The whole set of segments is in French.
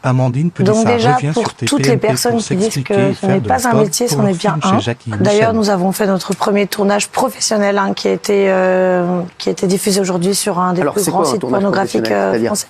Amandine Donc Pélissard déjà, revient pour sur toutes les TPMP personnes pour qui disent s'expliquer que et ce faire n'est de pas la un com métier, pour c'en leur est bien film chez un. Jackie D'ailleurs, Michel. nous avons fait notre premier tournage professionnel qui a été diffusé aujourd'hui sur un des plus grands sites pornographiques français.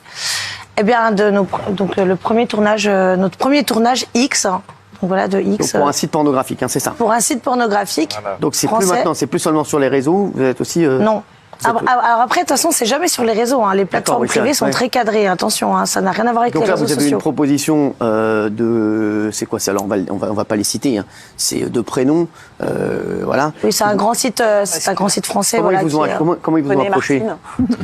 Eh bien, donc le premier tournage, notre premier tournage X. Donc voilà, de X. Donc pour un site pornographique, c'est ça. Pour un site pornographique. Voilà. Donc c'est plus maintenant, c'est plus seulement sur les réseaux. Vous êtes aussi. Non. Alors après, de toute façon, c'est jamais sur les réseaux. Les plateformes privées sont très cadrées. Attention, ça n'a rien à voir avec les réseaux sociaux. Donc là, vous avez une proposition de... C'est quoi ça? Alors, on va pas les citer. C'est de prénoms. Voilà. Oui, c'est un grand site. C'est un grand site français. Comment ils vous ont approché?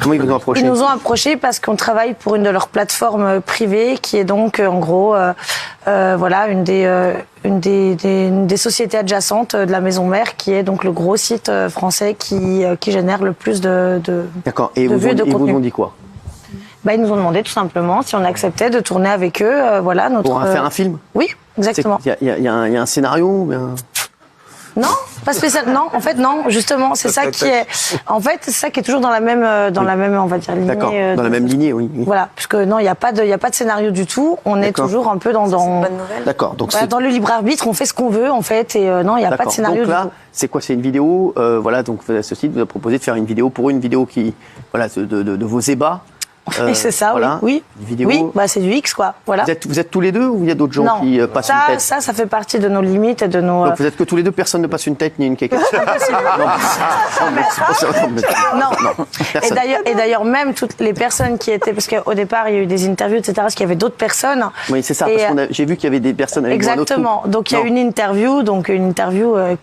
Comment ils vous ont approché? Ils nous ont approchés parce qu'on travaille pour une de leurs plateformes privées, qui est donc en gros, voilà, une des sociétés adjacentes de la maison mère, qui est donc le gros site français qui génère le plus de D'accord. Et de vues et de contenu. Ils vous ont dit quoi? Ils nous ont demandé tout simplement si on acceptait de tourner avec eux. Voilà, pour faire un film? Oui, exactement. Il y a un scénario? Non, pas spécial. Non, en fait, non. Justement, c'est ça qui est. En fait, c'est ça qui est toujours dans la même, on va dire, lignée. D'accord. Dans la même lignée, oui. Voilà, puisque non, il n'y a pas de scénario du tout. On est toujours un peu dans. D'accord. Donc voilà, dans le libre arbitre, on fait ce qu'on veut, en fait, et non, il n'y a pas de scénario. Donc là, c'est quoi? C'est une vidéo. Voilà, donc ce site vous a proposé de faire une vidéo pour une vidéo qui, voilà, de vos ébats. C'est ça, voilà, oui. Vidéo. Oui, c'est du X, quoi. Voilà. Vous êtes tous les deux ou il y a d'autres gens qui passent une tête? Ça fait partie de nos limites et de nos. Donc vous êtes que tous les deux, personne ne passe une tête ni une quéquette. Non. Et d'ailleurs, même toutes les personnes qui étaient, parce qu'au départ, il y a eu des interviews, etc., parce qu'il y avait d'autres personnes. Oui, c'est ça, parce que j'ai vu qu'il y avait des personnes avec exactement. Donc il y a une interview,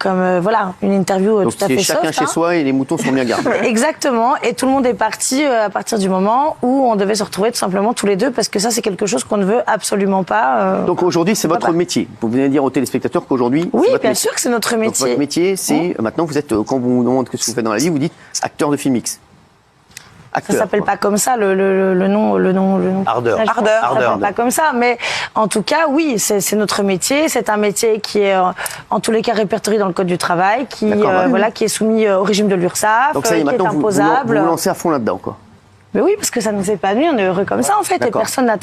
comme voilà, une interview donc, tout à fait chacun soft, chez soi et les moutons sont bien gardés. Exactement. Et tout le monde est parti à partir du moment où on devait se retrouver tout simplement tous les deux, parce que ça, c'est quelque chose qu'on ne veut absolument pas. Donc aujourd'hui, c'est votre métier. Vous venez dire aux téléspectateurs qu'aujourd'hui, oui, bien sûr que c'est notre métier. Donc, votre métier, c'est maintenant vous êtes, quand on vous demande ce que vous faites dans la vie, vous dites acteur de film X. Acteur, ça s'appelle pas comme ça, le nom. Ardeur. Ça s'appelle pas comme ça, mais en tout cas, oui, c'est notre métier. C'est un métier qui est, en tous les cas, répertorié dans le code du travail, qui est soumis au régime de l'URSSAF, donc ça y est, qui est maintenant imposable. Vous vous lancez à fond là-dedans, quoi. Mais oui, parce que ça nous épanouit, on est heureux comme ça, en fait, et personne n'a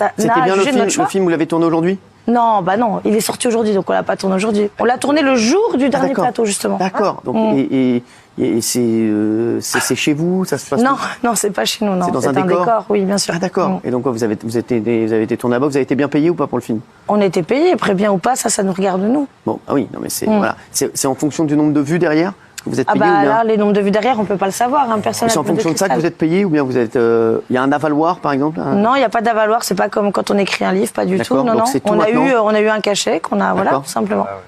jugé notre choix. Le film, vous l'avez tourné aujourd'hui? Non, non, il est sorti aujourd'hui, donc on l'a pas tourné aujourd'hui. On l'a tourné le jour du dernier plateau, justement. D'accord. Donc, et c'est chez vous, ça se passe? Non, c'est pas chez nous, non. C'est dans un décor? Oui, bien sûr. Ah d'accord. Et donc vous avez été tourné là-bas, vous avez été bien payé ou pas pour le film? On a été payé, après bien ou pas, ça nous regarde nous. Bon, oui, non mais c'est en fonction du nombre de vues derrière que vous êtes payé ou bien? Là, les nombres de vues derrière, on peut pas le savoir, personne. C'est en fonction de ça que vous êtes payé ou bien vous êtes? Il y a un avaloir par exemple? Non, il n'y a pas d'avaloir, c'est pas comme quand on écrit un livre, pas du tout. Non, on a eu un cachet qu'on a, voilà, tout simplement. Ah ouais.